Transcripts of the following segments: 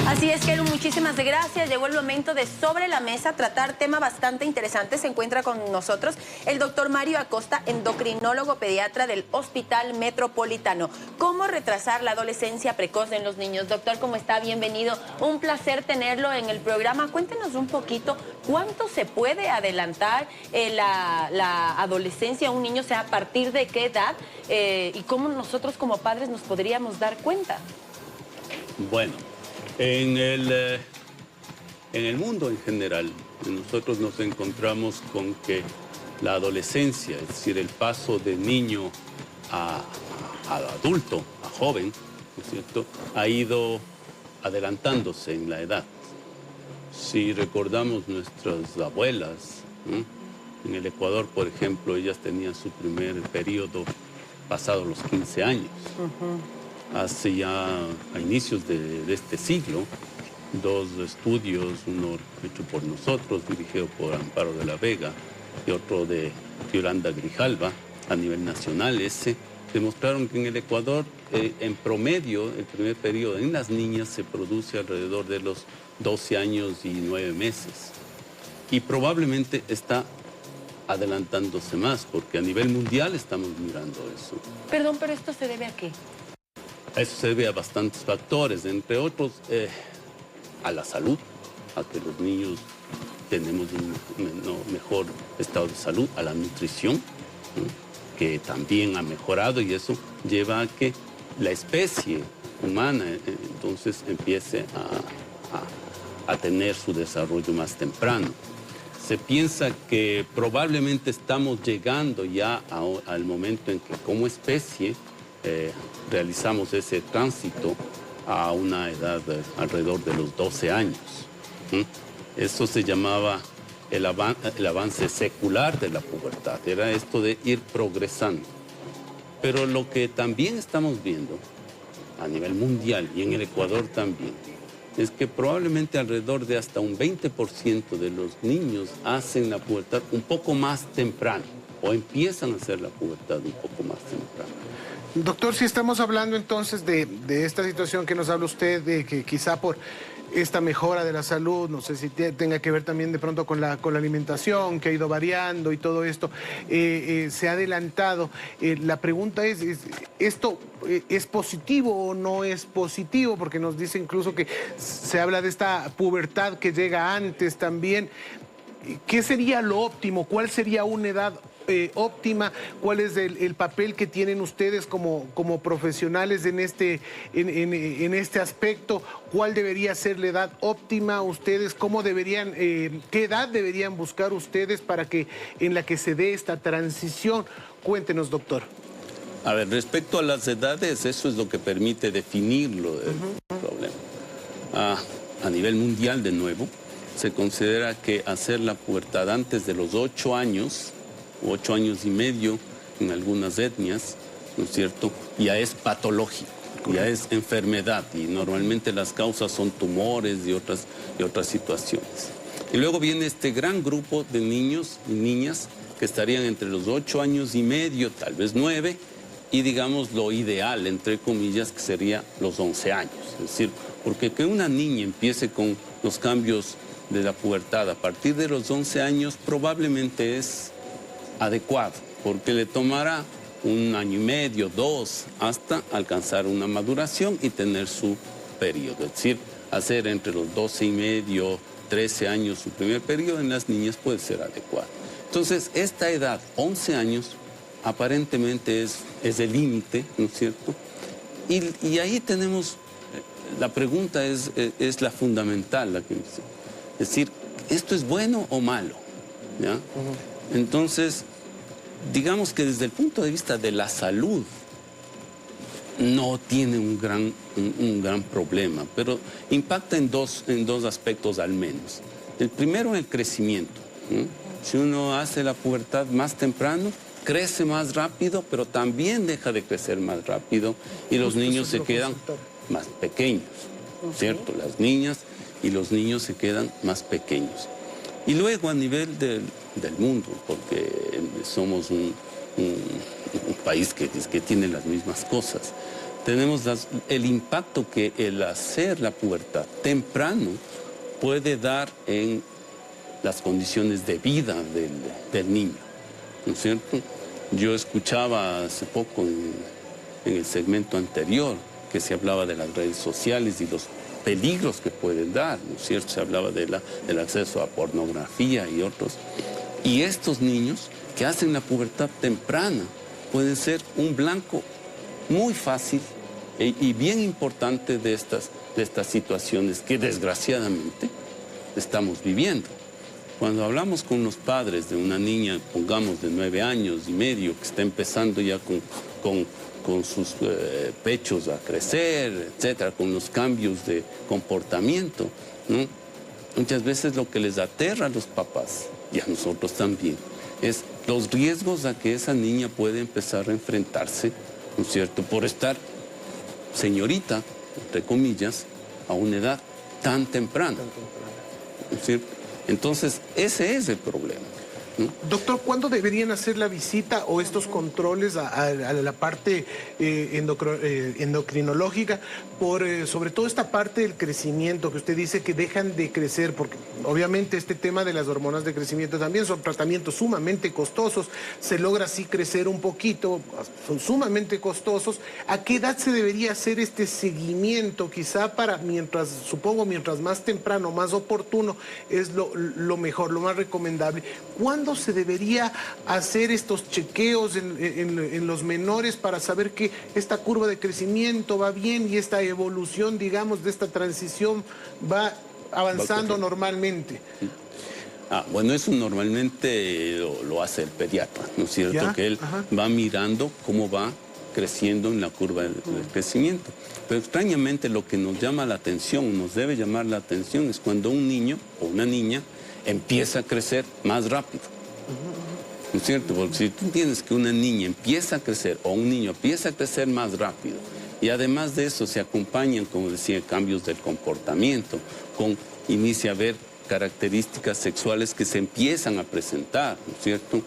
Así es, Kelu, muchísimas gracias. Llegó el momento de Sobre la Mesa tratar tema bastante interesante. Se encuentra con nosotros el doctor Mario Acosta, endocrinólogo pediatra del Hospital Metropolitano. ¿Cómo retrasar la adolescencia precoz en los niños? Doctor, ¿cómo está? Bienvenido. Un placer tenerlo en el programa. Cuéntenos un poquito cuánto se puede adelantar la adolescencia a un niño, o sea, a partir de qué edad y cómo nosotros como padres nos podríamos dar cuenta. Bueno, en el mundo en general, nosotros nos encontramos con que la adolescencia, es decir, el paso de niño a adulto, a joven, ¿no es cierto?, ha ido adelantándose en la edad. Si recordamos nuestras abuelas, ¿no?, en el Ecuador, por ejemplo, ellas tenían su primer periodo pasado los 15 años. Hace ya a inicios de este siglo, dos estudios, uno hecho por nosotros, dirigido por Amparo de la Vega, y otro de Yolanda Grijalva, a nivel nacional, demostraron que en el Ecuador, en promedio, el primer periodo en las niñas se produce alrededor de los 12 años y 9 meses. Y probablemente está adelantándose más, porque a nivel mundial estamos mirando eso. Perdón, pero ¿esto se debe a qué? Eso se debe a bastantes factores, entre otros a la salud, a que los niños tenemos un mejor estado de salud, a la nutrición, ¿no?, que también ha mejorado, y eso lleva a que la especie humana entonces empiece a tener su desarrollo más temprano. Se piensa que probablemente estamos llegando ya al momento en que como especie realizamos ese tránsito a una edad alrededor de los 12 años. Eso se llamaba el avance secular de la pubertad, era esto de ir progresando. Pero lo que también estamos viendo a nivel mundial y en el Ecuador también, es que probablemente alrededor de hasta un 20% de los niños hacen la pubertad un poco más temprano, o empiezan a hacer la pubertad un poco más temprano. Doctor, si estamos hablando entonces de esta situación que nos habla usted, de que quizá por esta mejora de la salud, no sé si tenga que ver también de pronto con la alimentación que ha ido variando y todo esto, se ha adelantado. La pregunta es, ¿esto es positivo o no es positivo? Porque nos dice incluso que se habla de esta pubertad que llega antes también. ¿Qué sería lo óptimo? ¿Cuál sería una edad óptima? ¿Cuál es el papel que tienen ustedes como profesionales en este aspecto? ¿Cuál debería ser la edad óptima? ¿Ustedes cómo deberían, qué edad deberían buscar ustedes para que en la que se dé esta transición? Cuéntenos, doctor. A ver, respecto a las edades, eso es lo que permite definirlo del problema. A nivel mundial, de nuevo, se considera que hacer la pubertad antes de los 8 años, 8 años y medio en algunas etnias, ¿no es cierto?, ya es patológico, ya es enfermedad, y normalmente las causas son tumores y otras situaciones. Y luego viene este gran grupo de niños y niñas que estarían entre los 8 años y medio, tal vez 9, y digamos lo ideal, entre comillas, que sería los 11 años. Es decir, porque que una niña empiece con los cambios de la pubertad a partir de los 11 años probablemente es adecuado, porque le tomará 1 año y medio, 2, hasta alcanzar una maduración y tener su periodo. Es decir, hacer entre los 12 y medio, 13 años su primer periodo en las niñas puede ser adecuado. Entonces, esta edad, 11 años, aparentemente es el límite, ¿no es cierto? Y ahí tenemos, la pregunta es la fundamental, la que dice. Es decir, ¿esto es bueno o malo? ¿Ya? Entonces, digamos que desde el punto de vista de la salud, no tiene un gran problema, pero impacta en dos aspectos al menos. El primero, en el crecimiento, ¿no? Si uno hace la pubertad más temprano, crece más rápido, pero también deja de crecer más rápido y los niños se quedan más pequeños, ¿cierto? Las niñas y los niños se quedan más pequeños. Y luego a nivel del mundo, porque somos un país que tiene las mismas cosas, tenemos el impacto que el hacer la pubertad temprano puede dar en las condiciones de vida del niño, ¿no es cierto? Yo escuchaba hace poco en el segmento anterior que se hablaba de las redes sociales y los peligros que pueden dar, ¿no es cierto? Se hablaba del acceso a pornografía y otros. Y estos niños que hacen la pubertad temprana pueden ser un blanco muy fácil y bien importante de estas situaciones que desgraciadamente estamos viviendo. Cuando hablamos con los padres de una niña, pongamos de 9 años y medio, que está empezando ya con sus pechos a crecer, etcétera, con los cambios de comportamiento, ¿no? Muchas veces lo que les aterra a los papás, y a nosotros también, es los riesgos a que esa niña puede empezar a enfrentarse, ¿no es cierto?, por estar señorita, entre comillas, a una edad tan temprana, ¿no es cierto? Entonces, ese es el problema, ¿no? Doctor, ¿cuándo deberían hacer la visita o estos controles a la parte endocrinológica por sobre todo esta parte del crecimiento que usted dice que dejan de crecer? Porque obviamente este tema de las hormonas de crecimiento también son tratamientos sumamente costosos, se logra así crecer un poquito, son sumamente costosos. ¿A qué edad se debería hacer este seguimiento? Quizá para mientras más temprano, más oportuno, es lo mejor, lo más recomendable. ¿Cuándo se debería hacer estos chequeos en los menores para saber que esta curva de crecimiento va bien y esta evolución, digamos, de esta transición va avanzando normalmente? Bueno, eso normalmente lo hace el pediatra, ¿no es cierto? ¿Ya? Que él va mirando cómo va creciendo en la curva del crecimiento. Pero extrañamente lo que nos llama la atención, nos debe llamar la atención, es cuando un niño o una niña empieza a crecer más rápido. ¿No es cierto? Porque si tú tienes que una niña empieza a crecer o un niño empieza a crecer más rápido y además de eso se acompañan, como decía, cambios del comportamiento, inicia a haber características sexuales que se empiezan a presentar, ¿no es cierto?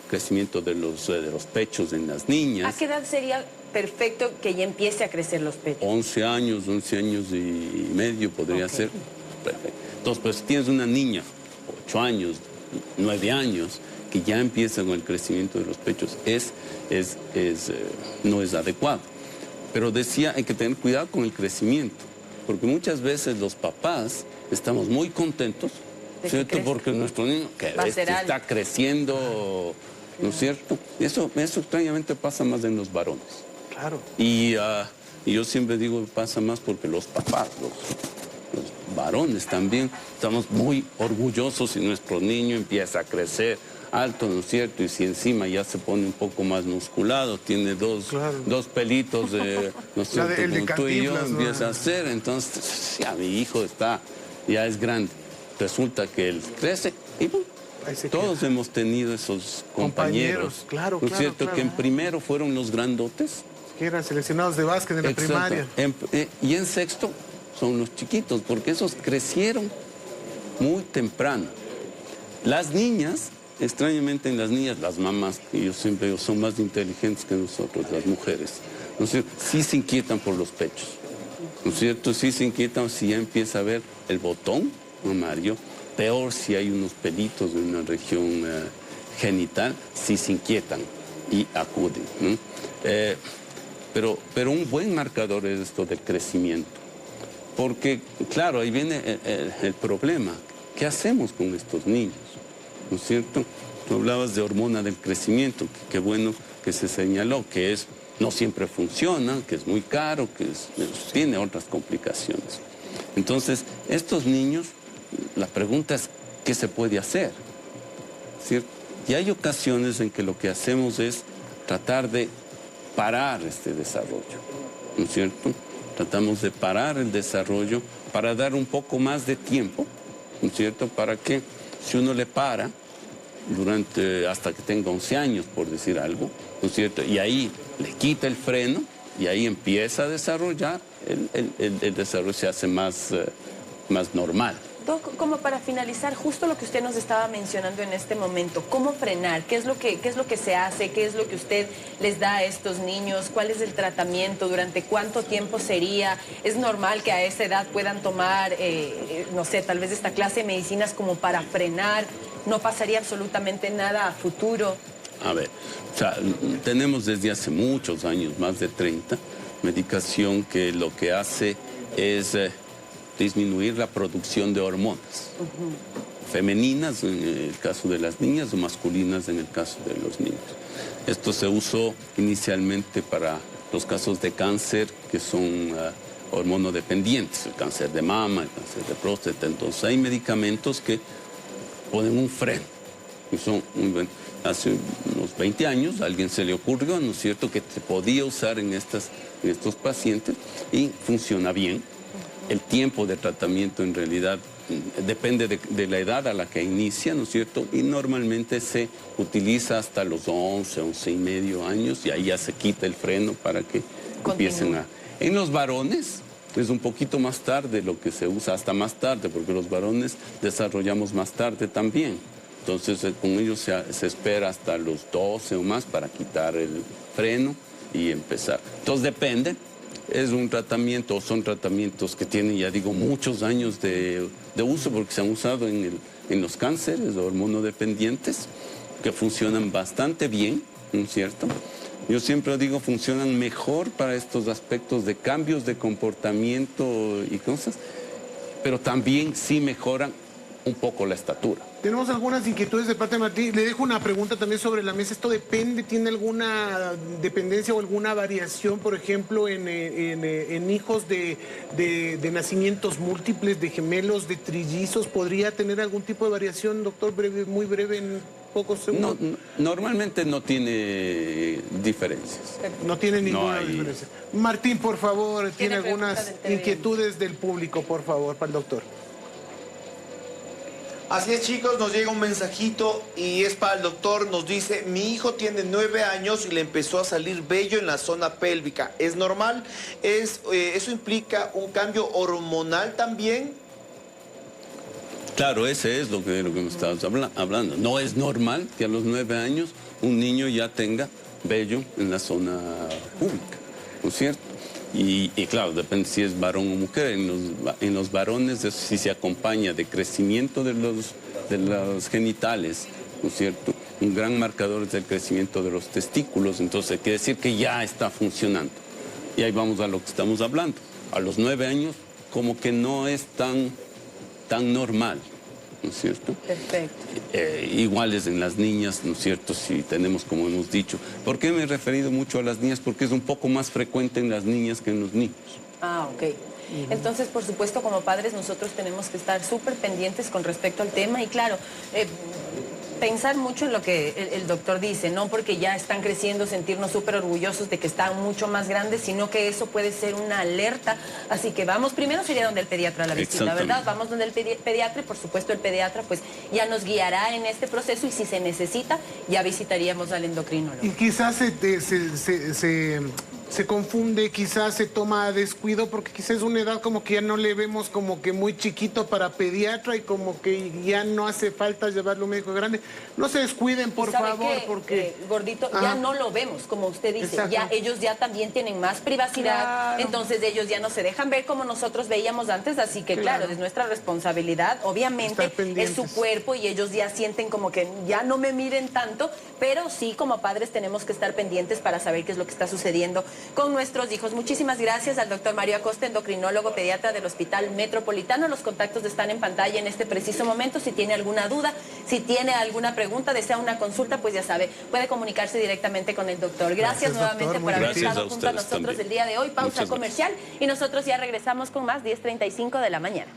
Crecimiento de los pechos en las niñas. ¿A qué edad sería perfecto que ya empiece a crecer los pechos? 11 años y medio podría ser perfecto. Entonces, pues si tienes una niña, 8 años, 9 años, que ya empieza con el crecimiento de los pechos, no es adecuado. Pero decía, hay que tener cuidado con el crecimiento, porque muchas veces los papás estamos muy contentos, ¿cierto? Porque nuestro niño está creciendo, ¿no es cierto? Eso extrañamente pasa más en los varones. Claro. Y yo siempre digo, pasa más porque los papás, los varones también, estamos muy orgullosos si nuestro niño empieza a crecer alto, ¿no es cierto? Y si encima ya se pone un poco más musculado, tiene dos pelitos, ¿no es cierto? Como tú y yo, empieza a hacer, entonces ya mi hijo ya es grande. Resulta que él crece y todos hemos tenido esos compañeros, claro, ¿no es cierto? Que en primero fueron los grandotes. Que eran seleccionados de básquet en la primaria. Y en sexto son los chiquitos, porque esos crecieron muy temprano. Las niñas, extrañamente en las niñas, las mamás, que yo siempre digo, son más inteligentes que nosotros, las mujeres, ¿no es cierto? Sí se inquietan por los pechos, ¿no es cierto? Sí se inquietan si ya empieza a ver el botón mamario, peor si hay unos pelitos en una región genital, sí se inquietan y acuden, ¿no? Pero un buen marcador es esto del crecimiento. Porque, claro, ahí viene el problema. ¿Qué hacemos con estos niños? ¿No es cierto? Tú hablabas de hormona del crecimiento, qué bueno que se señaló, que no siempre funciona, que es muy caro, que tiene otras complicaciones. Entonces, estos niños, la pregunta es, ¿qué se puede hacer? ¿Cierto? Y hay ocasiones en que lo que hacemos es tratar de parar este desarrollo, ¿no es cierto? Tratamos de parar el desarrollo para dar un poco más de tiempo, ¿no es cierto? Para que si uno le para hasta que tenga 11 años, por decir algo, ¿no es cierto? Y ahí le quita el freno y ahí empieza a desarrollar, el desarrollo se hace más normal. Doc, como para finalizar, justo lo que usted nos estaba mencionando en este momento, ¿cómo frenar? ¿Qué es lo que se hace? ¿Qué es lo que usted les da a estos niños? ¿Cuál es el tratamiento? ¿Durante cuánto tiempo sería? ¿Es normal que a esa edad puedan tomar, no sé, tal vez esta clase de medicinas como para frenar? ¿No pasaría absolutamente nada a futuro? A ver, o sea, tenemos desde hace muchos años, más de 30, medicación que lo que hace es disminuir la producción de hormonas femeninas en el caso de las niñas o masculinas en el caso de los niños. Esto se usó inicialmente para los casos de cáncer que son hormonodependientes, el cáncer de mama, el cáncer de próstata. Entonces hay medicamentos que ponen un freno. Y son hace unos 20 años a alguien se le ocurrió, ¿no es cierto?, que se podía usar en estos pacientes y funciona bien. El tiempo de tratamiento en realidad depende de la edad a la que inicia, ¿no es cierto? Y normalmente se utiliza hasta los 11, 11 y medio años y ahí ya se quita el freno para que empiecen a... En los varones es un poquito más tarde lo que se usa, hasta más tarde, porque los varones desarrollamos más tarde también. Entonces con ellos se espera hasta los 12 o más para quitar el freno y empezar. Entonces depende. Es un tratamiento, o son tratamientos que tienen, ya digo, muchos años de uso, porque se han usado en los cánceres hormonodependientes, que funcionan bastante bien, ¿no es cierto? Yo siempre digo, funcionan mejor para estos aspectos de cambios de comportamiento y cosas, pero también sí mejoran un poco la estatura. Tenemos algunas inquietudes de parte de Martín. Le dejo una pregunta también sobre la mesa. ¿Esto depende, tiene alguna dependencia o alguna variación, por ejemplo, en hijos de nacimientos múltiples, de gemelos, de trillizos? ¿Podría tener algún tipo de variación, doctor, muy breve, en pocos segundos? No, normalmente no tiene diferencias. No tiene ninguna diferencia. Martín, por favor, tiene algunas inquietudes del público, por favor, para el doctor. Así es, chicos, nos llega un mensajito y es para el doctor. Nos dice, mi hijo tiene 9 años y le empezó a salir vello en la zona pélvica. ¿Es normal? ¿Eso implica un cambio hormonal también? Claro, ese es lo que me estabas hablando. No es normal que a los 9 años un niño ya tenga vello en la zona pública, ¿no es cierto? Y claro, depende si es varón o mujer. En los varones eso sí se acompaña de crecimiento de los genitales, ¿no es cierto? Un gran marcador es el crecimiento de los testículos, entonces quiere decir que ya está funcionando. Y ahí vamos a lo que estamos hablando. A los 9 años como que no es tan normal, ¿no es cierto? Perfecto. Iguales en las niñas, ¿no es cierto? Si tenemos, como hemos dicho. ¿Por qué me he referido mucho a las niñas? Porque es un poco más frecuente en las niñas que en los niños. Ah, ok. Entonces, por supuesto, como padres nosotros tenemos que estar súper pendientes con respecto al tema y claro, pensar mucho en lo que el doctor dice, no porque ya están creciendo, sentirnos súper orgullosos de que están mucho más grandes, sino que eso puede ser una alerta. Así que vamos, primero sería donde el pediatra la visita, ¿verdad? Vamos donde el pediatra y por supuesto el pediatra pues ya nos guiará en este proceso y si se necesita ya visitaríamos al endocrinólogo. Y quizás se confunde, quizás se toma a descuido porque quizás es una edad como que ya no le vemos como que muy chiquito para pediatra y como que ya no hace falta llevarlo a un médico grande. No se descuiden, por favor, porque... Gordito, ya no lo vemos, como usted dice. Exacto. Ya ellos ya también tienen más privacidad, claro. Entonces ellos ya no se dejan ver como nosotros veíamos antes, así que claro, es nuestra responsabilidad, obviamente es su cuerpo y ellos ya sienten como que ya no me miren tanto, pero sí como padres tenemos que estar pendientes para saber qué es lo que está sucediendo con nuestros hijos. Muchísimas gracias al doctor Mario Acosta, endocrinólogo pediatra del Hospital Metropolitano. Los contactos están en pantalla en este preciso momento. Si tiene alguna duda, si tiene alguna pregunta, desea una consulta, pues ya sabe, puede comunicarse directamente con el doctor. Gracias nuevamente por haber estado junto a nosotros el día de hoy. Pausa comercial y nosotros ya regresamos con más 10:35 de la mañana.